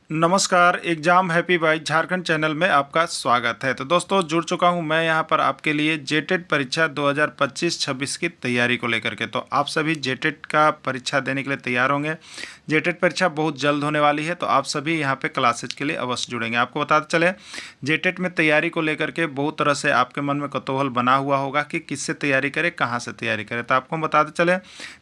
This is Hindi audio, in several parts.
नमस्कार, exam happy by Jharkhand channel में आपका स्वागत है। तो दोस्तों जुड़ चुका हूं मैं यहां पर आपके लिए जेटेट परीक्षा 2025-26 की तैयारी को लेकर के। तो आप सभी जेटेट का परीक्षा देने के लिए तैयार होंगे। जेटेट परीक्षा बहुत जल्द होने वाली है, तो आप सभी यहां पे क्लासेज के लिए अवश्य जुड़ेंगे। आपको बताते चले, जेटेट में तैयारी को लेकर के बहुत तरह से आपके मन में कौतूहल बना हुआ होगा कि किससे तैयारी करें, कहाँ से तैयारी करें। तो आपको बताते चले,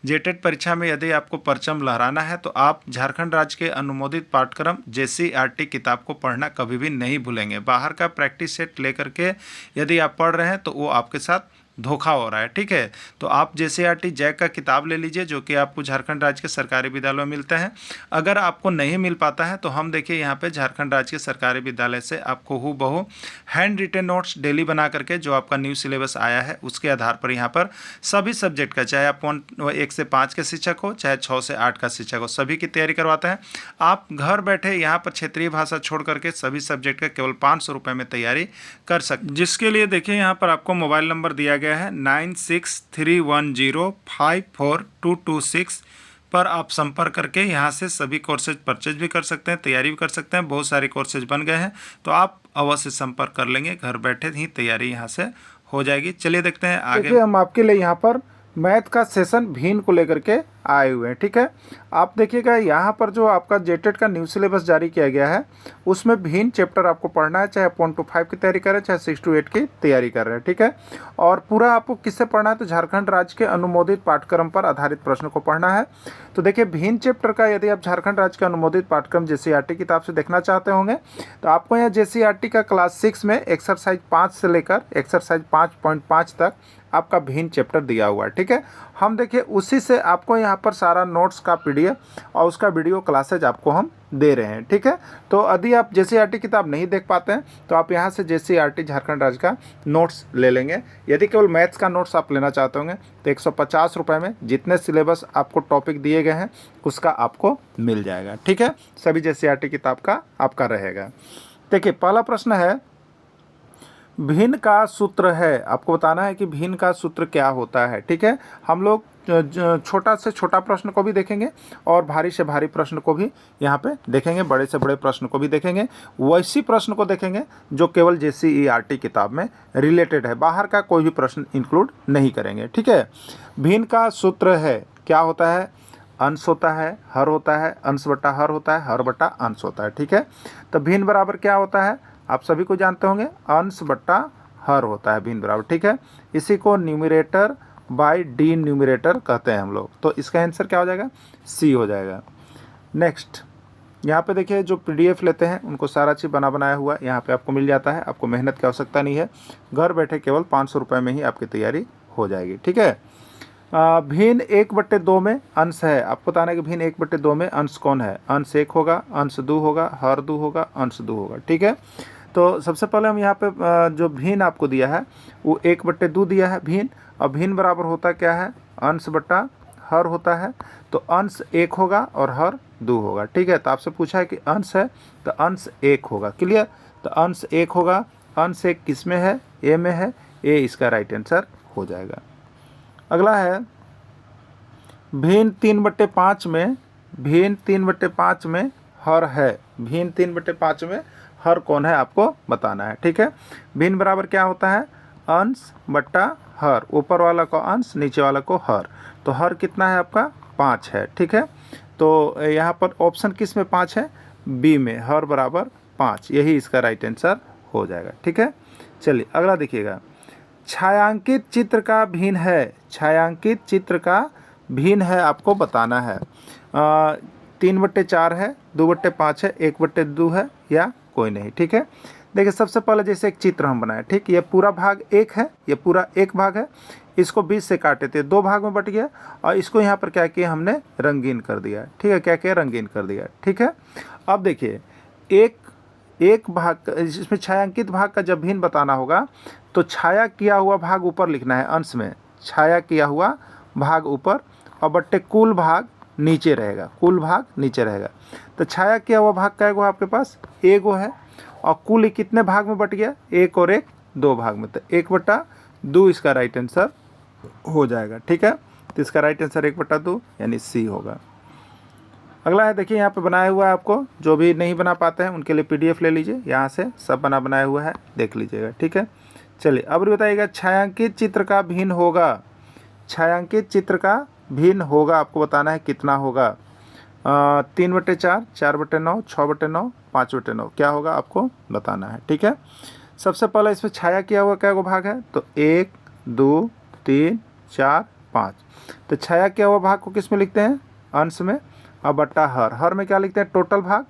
जेटेट परीक्षा में यदि आपको परचम लहराना है तो आप झारखंड राज्य के अनुमोदित पाठ्यक्रम JCERT किताब को पढ़ना कभी भी नहीं भूलेंगे। बाहर का प्रैक्टिस सेट लेकर के यदि आप पढ़ रहे हैं तो वो आपके साथ धोखा हो रहा है, ठीक है। तो आप JCERT जैक का किताब ले लीजिए, जो कि आपको झारखंड राज्य के सरकारी विद्यालयों में मिलते हैं। अगर आपको नहीं मिल पाता है तो हम देखिए यहाँ पे झारखंड राज्य के सरकारी विद्यालय से आपको हूबहू हैंड रिटेन नोट्स डेली बना करके, जो आपका न्यू सिलेबस आया है उसके आधार पर यहाँ पर सभी सब्जेक्ट का, चाहे आप 1 से 5 के शिक्षक हो, चाहे 6 से 8 का शिक्षक हो, सभी की तैयारी करवाते हैं। आप घर बैठे यहाँ पर क्षेत्रीय भाषा छोड़ करके सभी सब्जेक्ट का केवल 500 रुपये में तैयारी कर सकते, जिसके लिए देखिए यहाँ पर आपको मोबाइल नंबर दिया गया है 9631054226 पर आप संपर्क करके यहाँ से सभी कोर्सेज परचेज भी कर सकते हैं, तैयारी भी कर सकते हैं। बहुत सारे कोर्सेज बन गए हैं, तो आप अवश्य संपर्क कर लेंगे, घर बैठे ही तैयारी यहाँ से हो जाएगी। चलिए देखते हैं आगे। देखिए हम आपके लिए यहाँ पर मैथ का सेशन भिन्न को लेकर के आए हुए हैं, ठीक है। आप देखिएगा यहाँ पर जो आपका जेटेट का न्यू सिलेबस जारी किया गया है उसमें भिन्न चैप्टर आपको पढ़ना है, चाहे 1 to 5 की तैयारी करें, चाहे 6 to 8 की तैयारी कर रहे हैं, ठीक है। और पूरा आपको किससे पढ़ना है, तो झारखंड राज्य के अनुमोदित पाठ्यक्रम पर आधारित प्रश्न को पढ़ना है। तो देखिए भिन्न चैप्टर का यदि आप झारखंड राज्य के अनुमोदित पाठ्यक्रम JCERT किताब से देखना चाहते होंगे तो आपको यहाँ JCERT का क्लास 6 में एक्सरसाइज 5 से लेकर एक्सरसाइज 5.5 तक आपका भिन्न चैप्टर दिया हुआ है, ठीक है। हम देखिए उसी से आपको यहाँ पर सारा नोट्स का PDF और उसका वीडियो क्लासेज आपको हम दे रहे हैं, ठीक है। तो यदि आप JCERT किताब नहीं देख पाते हैं तो आप यहाँ से JCERT झारखंड राज्य का नोट्स ले लेंगे। यदि केवल मैथ्स का नोट्स आप लेना चाहते होंगे तो 150 रुपये में जितने सिलेबस आपको टॉपिक दिए गए हैं उसका आपको मिल जाएगा, ठीक है। सभी JCERT किताब का आपका रहेगा। देखिए पहला प्रश्न है, भिन्न का सूत्र है। आपको बताना है कि भिन्न का सूत्र क्या होता है, ठीक है। हम लोग छोटा से छोटा प्रश्न को भी देखेंगे और भारी से भारी प्रश्न को भी यहाँ पे देखेंगे, बड़े से बड़े प्रश्न को भी देखेंगे, वैसी प्रश्न को देखेंगे जो केवल JCERT किताब में रिलेटेड है, बाहर का कोई भी प्रश्न इंक्लूड नहीं करेंगे, ठीक है। भिन्न का सूत्र है, क्या होता है, अंश होता है, हर होता है, अंश बटा हर होता है, हर बटा अंश होता है, ठीक है। तो भिन्न बराबर क्या होता है, आप सभी को जानते होंगे, अंश बट्टा हर होता है भिन्न बराबर, ठीक है। इसी को न्यूमरेटर बाय डिन्यूमरेटर कहते हैं हम लोग। तो इसका आंसर क्या हो जाएगा, C हो जाएगा। नेक्स्ट यहाँ पे देखिए जो PDF लेते हैं उनको सारा चीज़ बनाया हुआ यहाँ पे आपको मिल जाता है, आपको मेहनत की आवश्यकता नहीं है, घर बैठे केवल 500 रुपये में ही आपकी तैयारी हो जाएगी, ठीक है। भिन्न 1/2 में अंश है। आपको बताना है कि भिन्न 1/2 में अंश कौन है, अंश 1 होगा, अंश 2 होगा, हर 2 होगा, अंश 2 होगा, ठीक है। तो सबसे पहले हम यहाँ पे जो भिन्न आपको दिया है वो 1/2 दिया है भिन्न, और भिन्न बराबर होता क्या है, अंश बटा हर होता है। तो अंश 1 होगा और हर 2 होगा, ठीक है। तो आपसे पूछा है कि अंश है तो अंश 1 होगा, क्लियर। तो अंश 1 होगा, अंश 1 किस में है, A में है, A इसका राइट आंसर हो जाएगा। अगला है भिन्न 3/5 में, भिन्न 3/5 में हर है। भिन्न 3/5 में हर कौन है आपको बताना है, ठीक है। भिन्न बराबर क्या होता है, अंश बट्टा हर, ऊपर वाला को अंश नीचे वाला को हर। तो हर कितना है आपका 5 है, ठीक है। तो यहाँ पर ऑप्शन किस में 5 है, B में, हर बराबर 5, यही इसका राइट आंसर हो जाएगा, ठीक है। चलिए अगला देखिएगा, छायांकित चित्र का भिन्न है। छायांकित चित्र का भिन्न है आपको बताना है। 3/4 है, 2/5 है, 1/2 है या कोई नहीं, ठीक है। देखिए सबसे पहले जैसे एक चित्र हम बनाए, ठीक, ये पूरा भाग 1 है, ये पूरा 1 भाग है, इसको 20 से काटे थे, 2 भाग में बट गया, और इसको यहाँ पर क्या किया हमने, रंगीन कर दिया, ठीक है। क्या किया, रंगीन कर दिया, ठीक है। अब देखिए एक भाग, इसमें छायांकित भाग का जब भिन्न बताना होगा तो छाया किया हुआ भाग ऊपर लिखना है, अंश में छाया किया हुआ भाग ऊपर और बट्टे कुल भाग नीचे रहेगा, कुल भाग नीचे रहेगा। तो छाया किया हुआ भाग का एगो आपके पास एगो है, और कुल कितने भाग में बट गया, 1 और 1 2 भाग में, तो 1/2 इसका राइट आंसर हो जाएगा, ठीक है। तो इसका राइट आंसर 1/2 यानी C होगा। अगला है, देखिए यहाँ पे बनाया हुआ है, आपको जो भी नहीं बना पाते हैं उनके लिए PDF ले लीजिए, यहाँ से सब बनाया हुआ है, देख लीजिएगा, ठीक है। चलिए अब बताइएगा, छायांकित चित्र का भिन्न होगा, छायांकित चित्र का भिन्न होगा आपको बताना है कितना होगा। 3/4, 4/9, 6/9, 5/9 क्या होगा आपको बताना है, ठीक है। सबसे पहले इसमें छाया किया हुआ क्या भाग है, तो 1 2 3 4 5। तो छाया किया हुआ भाग को किस में लिखते हैं, अंश में, और बट्टा हर में क्या लिखते हैं, टोटल भाग।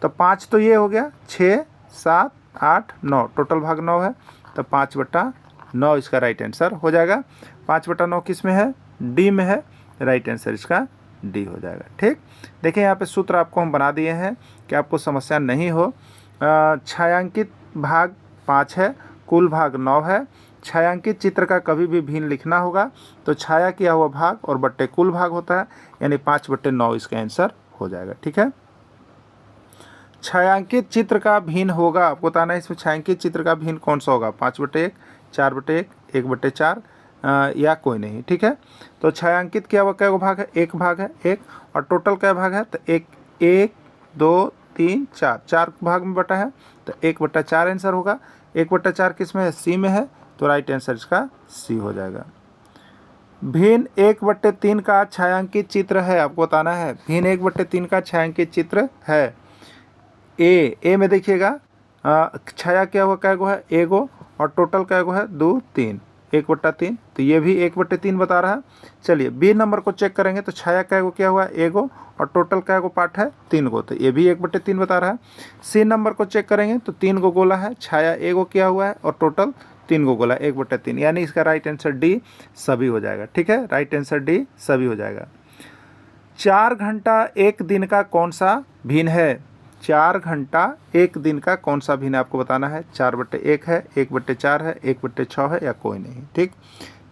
तो 5 तो ये हो गया, 6 7 8 9, टोटल भाग 9 है, तो 5/9 इसका राइट आंसर हो जाएगा। 5/9 किस में है, डी में है, राइट आंसर इसका डी हो जाएगा, ठीक। देखिए यहाँ पे सूत्र आपको हम बना दिए हैं कि आपको समस्या नहीं हो। छायांकित भाग 5 है, कुल भाग 9 है। छायांकित चित्र का कभी भी भिन्न लिखना होगा तो छाया किया हुआ भाग और बट्टे कुल भाग होता है, यानी 5/9 इसका आंसर हो जाएगा, ठीक है। छायांकित चित्र का भिन्न होगा आपको बताना है, इसमें छायांकित चित्र का भिन्न कौन सा होगा, 5/1, 4/1, 1/4 या कोई नहीं, ठीक है। तो छायांकित किया हुआ क्या भाग है, एक भाग है, एक, और टोटल क्या भाग है, तो 1 1 2 3 4, 4 भाग में बटा है, तो 1/4 आंसर होगा। 1/4 किस में है, सी में है, तो राइट आंसर इसका सी हो जाएगा। भिन्न 1/3 का छायांकित चित्र है आपको बताना है, भिन्न 1/3 का छायांकित चित्र है। ए में देखिएगा, छाया क्या हुआ क्या गो है, एगो, और टोटल क्या गो है, 2 3, 1/3, तो ये भी 1/3 बता रहा है। चलिए बी नंबर को चेक करेंगे, तो छाया क्या गो क्या हुआ, एगो, और टोटल क्या गो पार्ट है, 3 गो, तो ये भी 1/3 बता रहा है। सी नंबर को चेक करेंगे तो 3 गो गोला है, छाया एगो किया हुआ है, और टोटल 3 गो गोला, 1/3, यानी इसका राइट आंसर डी सभी हो जाएगा, ठीक है। राइट आंसर डी सभी हो जाएगा। 4 घंटा एक दिन का कौन सा भिन्न है, 4 घंटा एक दिन का कौन सा भिन्न आपको बताना है। 4/1 है, 1/4 है, 1/6 है, या कोई नहीं, ठीक।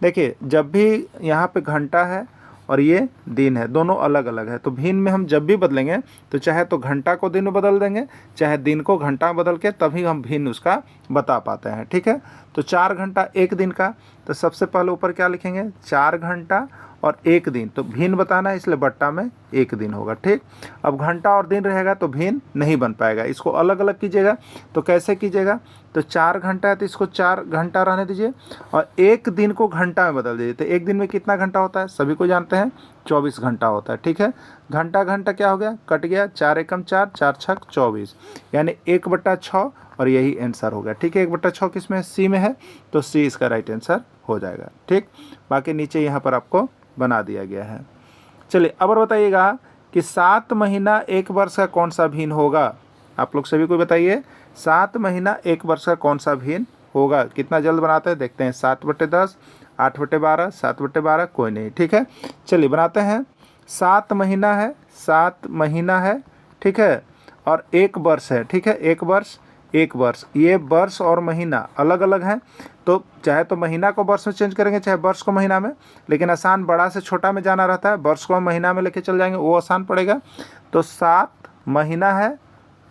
देखिए जब भी यहाँ पे घंटा है और ये दिन है, दोनों अलग अलग है, तो भिन्न में हम जब भी बदलेंगे तो चाहे तो घंटा को दिन में बदल देंगे, चाहे दिन को घंटा में बदल के, तभी हम भिन्न उसका बता पाते हैं, ठीक है। तो 4 घंटा एक दिन का, तो सबसे पहले ऊपर क्या लिखेंगे, 4 घंटा और एक दिन, तो भिन्न बताना है, इसलिए बट्टा में एक दिन होगा, ठीक। अब घंटा और दिन रहेगा तो भिन्न नहीं बन पाएगा, इसको अलग अलग कीजिएगा। तो कैसे कीजिएगा, तो 4 घंटा है तो इसको 4 घंटा रहने दीजिए, और एक दिन को घंटा में बदल दीजिए। तो एक दिन में कितना घंटा होता है, सभी को जानते हैं, 24 घंटा होता है, ठीक है। घंटा घंटा क्या हो गया, कट गया, 4 एकम 4, 4 छक 24, यानी 1/6, और यही आंसर हो गया, ठीक है। 1/6 किस में है, सी में है, तो सी इसका राइट आंसर हो जाएगा, ठीक। बाकी नीचे यहाँ पर आपको बना दिया गया है। चलिए अब बताइएगा कि 7 महीना 1 वर्ष का कौन सा भिन्न होगा, आप लोग सभी को बताइए, 7 महीना 1 वर्ष का कौन सा भिन्न होगा। कितना जल्द बनाते हैं देखते हैं, 7/10, 8/12, 7/12, कोई नहीं, ठीक है। चलिए बनाते हैं। 7 महीना है, 7 महीना है, ठीक है, और 1 वर्ष है, ठीक है। 1 वर्ष, 1 वर्ष, ये वर्ष और महीना अलग अलग हैं, तो चाहे तो महीना को वर्ष में चेंज करेंगे, चाहे वर्ष को महीना में, लेकिन आसान बड़ा से छोटा में जाना रहता है, वर्ष को हम महीना में लेके चल जाएंगे, वो आसान पड़ेगा। तो 7 महीना है,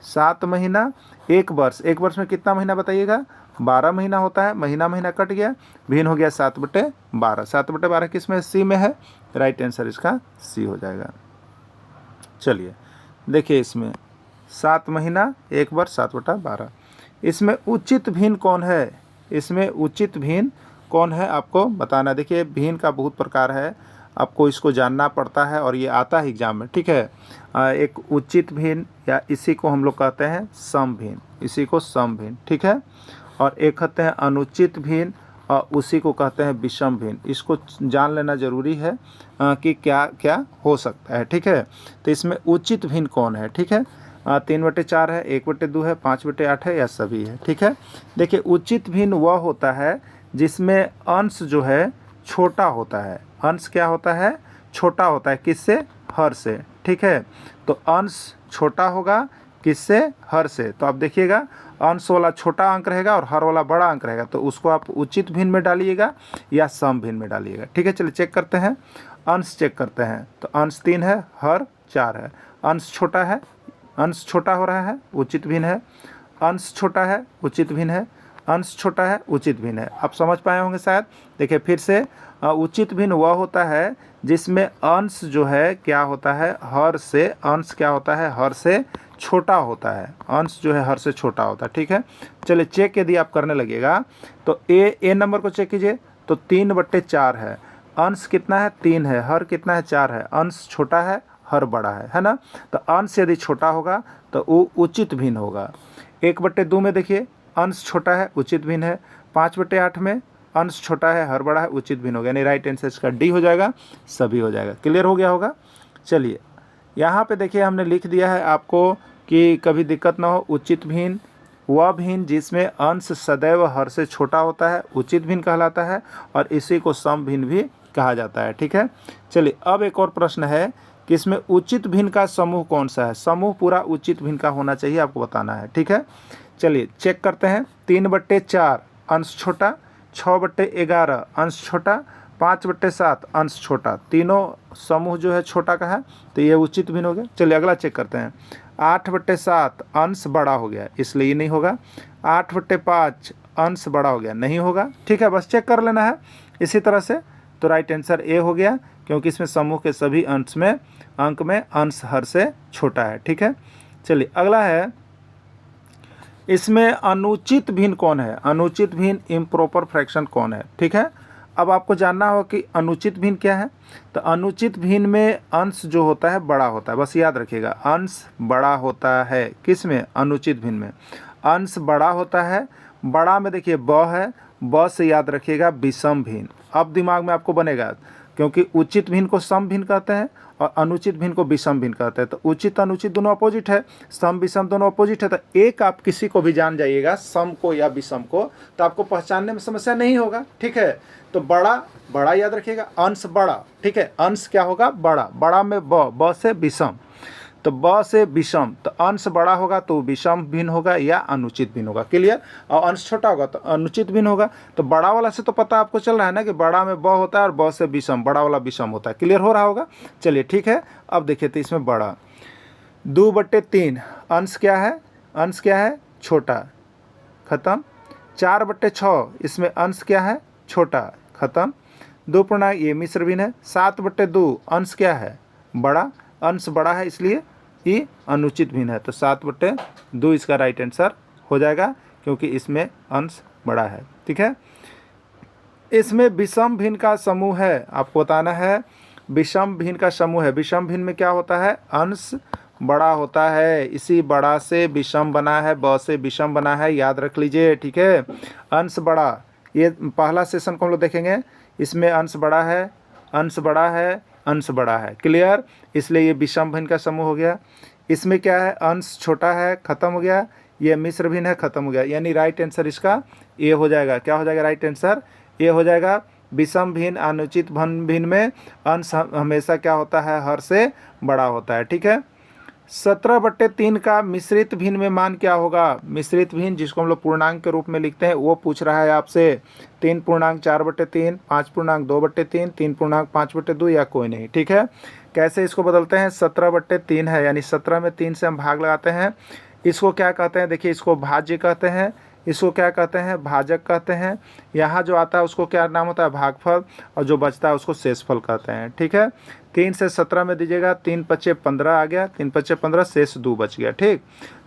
7 महीना 1 वर्ष, 1 वर्ष में कितना महीना बताइएगा, 12 महीना होता है, महीना महीना कट गया, भिन्न हो गया 7/12। 7/12 किस में, सी में है, राइट आंसर इसका सी हो जाएगा। चलिए देखिए इसमें 7 महीना 1 वर्ष, 7/12, इसमें उचित भिन्न कौन है, इसमें उचित भिन्न कौन है आपको बताना। देखिए भिन्न का बहुत प्रकार है, आपको इसको जानना पड़ता है, और ये आता है एग्जाम में, ठीक है। एक उचित भिन्न, या इसी को हम लोग कहते हैं सम भिन्न, इसी को सम भिन्न, ठीक है। और एक कहते हैं अनुचित भिन्न, और उसी को कहते हैं विषम भिन्न। इसको जान लेना जरूरी है कि क्या क्या हो सकता है, ठीक है। तो इसमें उचित भिन्न कौन है, ठीक है। 3/4 है, 1/2 है, 5/8 है, या सभी है, ठीक है। देखिए उचित भिन्न वह होता है जिसमें अंश जो है छोटा होता है, अंश क्या होता है, छोटा होता है, किससे, हर से, ठीक है। तो अंश छोटा होगा किससे, हर से। तो आप देखिएगा अंश वाला छोटा अंक रहेगा और हर वाला बड़ा अंक रहेगा, तो उसको आप उचित भिन्न में डालिएगा या सम भिन्न में डालिएगा, ठीक है। चलिए चेक करते हैं, अंश चेक करते हैं। तो अंश 3 है, हर 4 है, अंश छोटा है, अंश छोटा हो रहा है, उचित भिन्न है, अंश छोटा है, उचित भिन्न है, अंश छोटा है, उचित भिन्न है। आप समझ पाए होंगे शायद। देखिए फिर से, उचित भिन्न वह होता है जिसमें अंश जो है क्या होता है, हर से, अंश क्या होता है, हर से छोटा होता है। अंश जो है हर से छोटा होता है। ठीक है, चलिए चेक यदि आप करने लगेगा तो ए नंबर को चेक कीजिए, तो 3/4 है। अंश कितना है, 3 है। हर कितना है, 4 है। अंश छोटा है, हर बड़ा है ना। तो अंश यदि छोटा होगा तो वो उचित भिन्न होगा। 1/2 में देखिए अंश छोटा है, उचित भिन्न है। 5/8 में अंश छोटा है, हर बड़ा है, उचित भिन्न हो गया। यानी राइट आंसर इसका डी हो जाएगा, सभी हो जाएगा। क्लियर हो गया होगा। चलिए यहाँ पे देखिए हमने लिख दिया है आपको कि कभी दिक्कत ना हो। उचित भिन्न वह भिन्न जिसमें अंश सदैव हर से छोटा होता है, उचित भिन्न कहलाता है, और इसी को सम भिन्न भी कहा जाता है। ठीक है, चलिए अब एक और प्रश्न है कि इसमें उचित भिन्न का समूह कौन सा है। समूह पूरा उचित भिन्न का होना चाहिए, आपको बताना है। ठीक है, चलिए चेक करते हैं। 3/4 अंश छोटा, 6/11 अंश छोटा, 5/7 अंश छोटा। तीनों समूह जो है छोटा का है, तो ये उचित भिन्न हो गया। चलिए अगला चेक करते हैं। 8/7 अंश बड़ा हो गया, इसलिए ये नहीं होगा। 8/5 अंश बड़ा हो गया, नहीं होगा। ठीक है, बस चेक कर लेना है इसी तरह से। तो राइट आंसर ए हो गया, क्योंकि इसमें समूह के सभी अंश में, अंक में अंश हर से छोटा है। ठीक है, चलिए अगला है, इसमें अनुचित भिन्न कौन है। अनुचित भिन्न इम्प्रॉपर फ्रैक्शन कौन है। ठीक है, अब आपको जानना हो कि अनुचित भिन्न क्या है। तो अनुचित भिन्न में अंश जो होता है बड़ा होता है, बस याद रखिएगा, अंश बड़ा होता है। किस में, अनुचित भिन्न में अंश बड़ा होता है। बड़ा में देखिए ब है, ब से याद रखिएगा विषम भिन्न। अब दिमाग में आपको बनेगा, क्योंकि उचित भिन्न को सम भिन्न कहते हैं और अनुचित भिन्न को विषम भिन्न कहते हैं। तो उचित अनुचित दोनों अपोजिट है, सम विषम दोनों अपोजिट है। तो एक आप किसी को भी जान जाइएगा, सम को या विषम को, तो आपको पहचानने में समस्या नहीं होगा। ठीक है, तो बड़ा, बड़ा याद रखिएगा, अंश बड़ा। ठीक है, अंश क्या होगा, बड़ा। बड़ा में ब से विषम, तो ब से विषम, तो अंश बड़ा होगा तो विषम भिन्न होगा या अनुचित भिन्न होगा। क्लियर। और अंश छोटा होगा तो अनुचित भिन्न होगा। तो बड़ा वाला से तो पता आपको चल रहा है ना कि बड़ा में ब होता है और ब से विषम, बड़ा वाला विषम होता है। क्लियर हो रहा होगा। चलिए ठीक है, अब देखिए तो इसमें बड़ा 2/3 अंश क्या है, अंश क्या है, छोटा, खत्म। 4/6 इसमें अंश क्या है, छोटा, खत्म। 2 पूर्णांक ये मिश्र भिन्न है। 7/2 अंश क्या है, बड़ा, अंश बड़ा है, इसलिए ये अनुचित भिन्न है। तो 7/2 इसका राइट आंसर हो जाएगा, क्योंकि इसमें अंश बड़ा है। ठीक है, इसमें विषम भिन्न का समूह है, आपको बताना है। विषम भिन्न का समूह है। विषम भिन्न में क्या होता है, अंश बड़ा होता है, इसी बड़ा से विषम बना है, ब से विषम बना है, याद रख लीजिए। ठीक है, अंश बड़ा, ये पहला सेशन को हम लोग देखेंगे। इसमें अंश बड़ा है, अंश बड़ा है, अंश बड़ा है। क्लियर, इसलिए ये विषम भिन्न का समूह हो गया। इसमें क्या है, अंश छोटा है, खत्म हो गया। ये मिश्र भिन्न है, खत्म हो गया। यानी राइट आंसर इसका ए हो जाएगा। क्या हो जाएगा, राइट आंसर ए हो जाएगा। विषम भिन्न अनुचित भिन्न में अंश हमेशा क्या होता है, हर से बड़ा होता है। ठीक है, 17/3 का मिश्रित भिन्न में मान क्या होगा। मिश्रित भिन्न जिसको हम लोग पूर्णांक के रूप में लिखते हैं, वो पूछ रहा है आपसे। 3.4/3, 5.2/3, 3.5/2 या कोई नहीं। ठीक है, कैसे इसको बदलते हैं, 17/3 है, यानी 17 में 3 से हम भाग लगाते हैं। इसको क्या कहते हैं, देखिए इसको भाज्य कहते हैं, इसको क्या कहते हैं, भाजक कहते हैं। यहाँ जो आता है उसको क्या नाम होता है, भागफल, और जो बचता है उसको शेषफल कहते हैं। ठीक है, 3 से 17 में दीजिएगा, 3×5 = 15 आ गया, 3×5 = 15, शेष 2 बच गया। ठीक,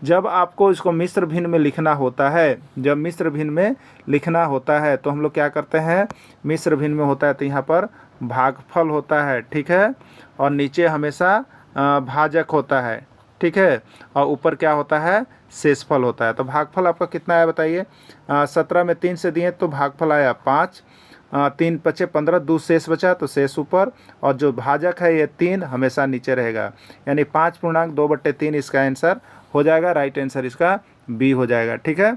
जब आपको इसको मिश्र भिन्न में लिखना होता है, जब मिश्र भिन्न में लिखना होता है तो हम लोग क्या करते हैं, मिश्र भिन्न में होता है तो यहाँ पर भागफल होता है। ठीक है, और नीचे हमेशा भाजक होता है। ठीक है, और ऊपर क्या होता है, शेषफल होता है। तो भागफल आपका कितना आया बताइए। 17 में 3 से दिए तो भागफल आया 5, 3×5 = 15, 2 शेष बचा तो शेष ऊपर, और जो भाजक है ये 3 हमेशा नीचे रहेगा। यानी 5.2/3 इसका आंसर हो जाएगा। राइट आंसर इसका बी हो जाएगा। ठीक है,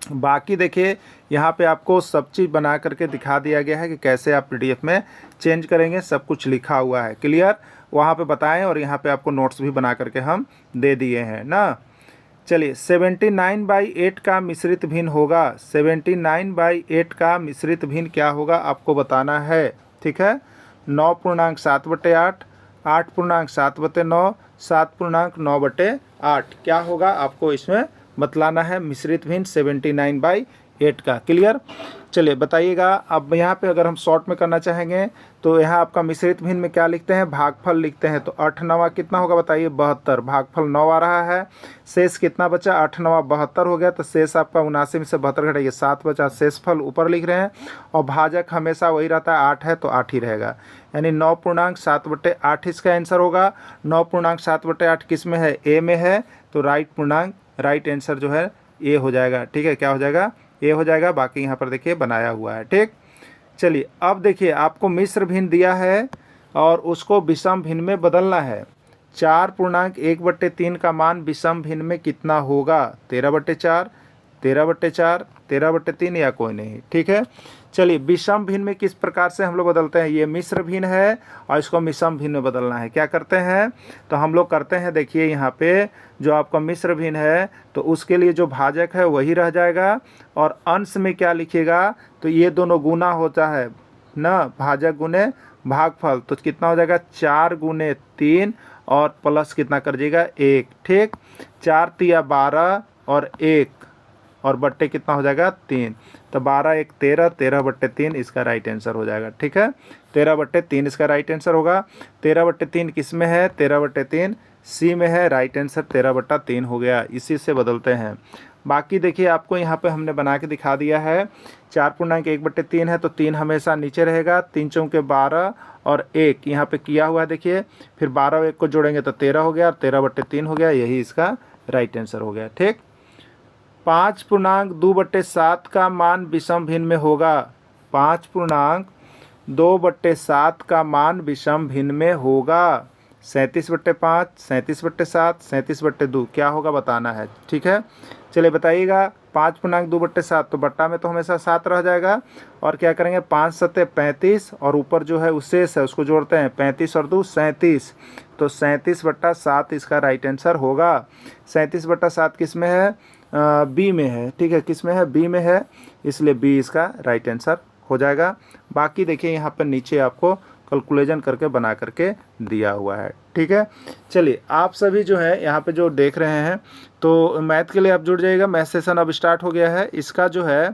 बाकी देखिए यहाँ पे आपको सब चीज़ बना करके दिखा दिया गया है कि कैसे आप PDF में चेंज करेंगे, सब कुछ लिखा हुआ है। क्लियर, वहाँ पे बताएं, और यहाँ पे आपको नोट्स भी बना करके हम दे दिए हैं ना। चलिए 79/8 का मिश्रित भिन्न होगा। 79/8 का मिश्रित भिन्न क्या होगा आपको बताना है। ठीक है, 9.7/8, 8.7/9, 7.9/8 क्या होगा आपको इसमें बतलाना है मिश्रित भिन्न 79/8 का। क्लियर। चलिए बताइएगा। अब यहाँ पे अगर हम शॉर्ट में करना चाहेंगे तो यहाँ आपका मिश्रित भिन्न में क्या लिखते हैं, भागफल लिखते हैं। तो 8 9 कितना होगा बताइए, 72। भागफल 9 आ रहा है, शेष कितना बचा, 8 9 72 हो गया। तो शेष आपका 79 में से 72 घटाइए, 7 बचा। शेषफल ऊपर लिख रहे हैं और भाजक हमेशा वही रहता है, 8 है तो 8 ही रहेगा, यानी 9.7/8 इसका आंसर होगा। 9.7/8 किस में है, ए में है, तो राइट आंसर जो है ए हो जाएगा। ठीक है, क्या हो जाएगा, ए हो जाएगा। बाकी यहाँ पर देखिए बनाया हुआ है। ठीक, चलिए अब देखिए आपको मिश्र भिन्न दिया है और उसको विषम भिन्न में बदलना है। 4.1/3 का मान विषम भिन्न में कितना होगा, 13/4, 13/4, 13/3 या कोई नहीं। ठीक है, चलिए विषम भिन्न में किस प्रकार से हम लोग बदलते हैं, ये मिश्र भिन्न है और इसको विषम भिन्न में बदलना है। क्या करते हैं, तो हम लोग करते हैं, देखिए यहाँ पे जो आपका मिश्र भिन्न है तो उसके लिए जो भाजक है वही रह जाएगा और अंश में क्या लिखिएगा, तो ये दोनों गुना होता है ना, भाजक गुने भागफल, तो कितना हो जाएगा 4 × 3 और प्लस कितना कर दीजिएगा 1। ठीक, 4 तिया 12 और 1 और बट्टे कितना हो जाएगा 3, तो 12 1 13, 13/3 इसका राइट आंसर हो जाएगा। ठीक है, 13/3 इसका राइट आंसर होगा। 13/3 किस में है, 13/3 सी में है, राइट आंसर 13/3 हो गया। इसी से बदलते हैं। बाकी देखिए आपको यहाँ पे हमने बना के दिखा दिया है। 4.1/3 है तो 3 हमेशा नीचे रहेगा, 3 चौके 12 और 1 यहाँ पे किया हुआ है देखिए, फिर 12 और 1 को जोड़ेंगे तो 13 हो गया और 13/3 हो गया, यही इसका राइट आंसर हो गया। ठीक, 5.2/7 का मान विषम भिन्न में होगा, 5.2/7 का मान विषम भिन्न में होगा। 37/5, 37/7, 37/2 क्या होगा बताना है। ठीक है, चलिए बताइएगा। 5.2/7 तो बट्टा में तो हमेशा 7 रह जाएगा और क्या करेंगे, 5 7 35 और ऊपर जो है उस शेष है उसको जोड़ते हैं, 35 और 2 37, तो 37/7 इसका राइट आंसर होगा। 37/7 किस में है, बी में है। ठीक है, किस में है, बी में है, इसलिए बी इसका राइट आंसर हो जाएगा। बाकी देखिए यहाँ पर नीचे आपको कैलकुलेशन करके बना करके दिया हुआ है। ठीक है, चलिए आप सभी जो है यहाँ पे जो देख रहे हैं तो मैथ के लिए आप जुड़ जाइएगा। मैथ सेशन अब स्टार्ट हो गया है। इसका जो है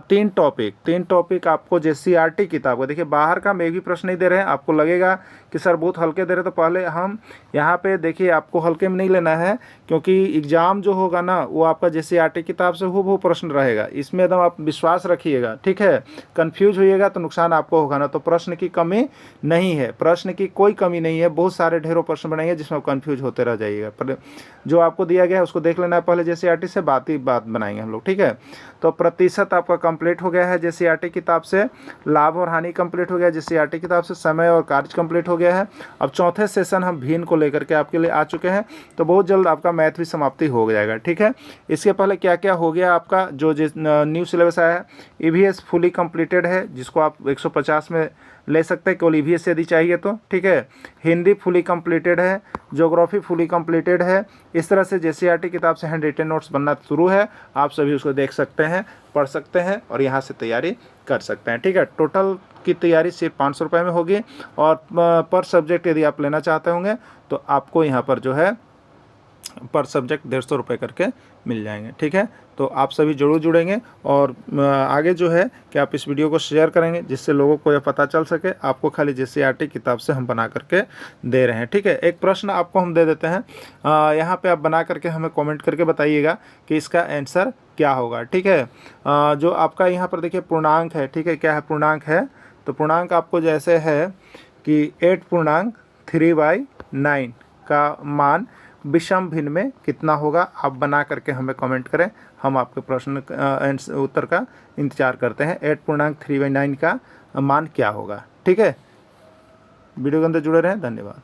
3 टॉपिक आपको JCRT किताब का, देखिए बाहर का में भी प्रश्न नहीं दे रहे हैं। आपको लगेगा कि सर बहुत हल्के दे रहे, तो पहले हम यहाँ पे देखिए आपको हल्के में नहीं लेना है, क्योंकि एग्ज़ाम जो होगा ना वो आपका JCRT किताब से हूबहू प्रश्न रहेगा। इसमें एकदम आप विश्वास रखिएगा। ठीक है, कन्फ्यूज होइएगा तो नुकसान आपको होगा ना। तो प्रश्न की कमी नहीं है, प्रश्न की कोई कमी नहीं है। बहुत सारे ढेरों प्रश्न बनाएंगे जिसमें आप कन्फ्यूज होते रह जाइएगा। पर जो आपको दिया गया है उसको देख लेना है पहले, JCRT से बात बनाएंगे हम लोग। ठीक है, तो प्रतिशत आपका कंप्लीट हो गया है JCRT किताब से, लाभ और हानि कंप्लीट हो गया JCRT किताब से, समय और कार्य कंप्लीट हो गया है। अब चौथे सेशन हम भिन्न को लेकर के आपके लिए आ चुके हैं, तो बहुत जल्द आपका मैथ भी समाप्ति हो जाएगा। ठीक है, इसके पहले क्या क्या हो गया आपका, जो न्यू सिलेबस आया है, EVS फुली कंप्लीटेड है, जिसको आप 150 में ले सकते हैं केवल EVS यदि चाहिए तो। ठीक है, हिंदी फुली कंप्लीटेड है, ज्योग्राफी फुली कंप्लीटेड है। इस तरह से JCRT किताब से हैंड रिटन नोट्स बनना शुरू है। आप सभी उसको देख सकते हैं, पढ़ सकते हैं और यहाँ से तैयारी कर सकते हैं। ठीक है, टोटल की तैयारी सिर्फ 500 रुपये में होगी और पर सब्जेक्ट यदि आप लेना चाहते होंगे तो आपको यहाँ पर जो है पर सब्जेक्ट 150 रुपये करके मिल जाएंगे। ठीक है, तो आप सभी जरूर जुड़ेंगे और आगे जो है कि आप इस वीडियो को शेयर करेंगे जिससे लोगों को यह पता चल सके आपको खाली JCRT किताब से हम बना करके दे रहे हैं। ठीक है, एक प्रश्न आपको हम दे देते हैं, यहाँ पे आप बना करके हमें कमेंट करके बताइएगा कि इसका आंसर क्या होगा। ठीक है, जो आपका यहाँ पर देखिए पूर्णांक है। ठीक है, क्या है, पूर्णांक है। तो पूर्णांक आपको जैसे है कि 8.3/9 का मान विषम भिन्न में कितना होगा, आप बना करके हमें कमेंट करें। हम आपके प्रश्न उत्तर का इंतजार करते हैं। 8.3/9 का मान क्या होगा। ठीक है, वीडियो के अंदर जुड़े रहें। धन्यवाद।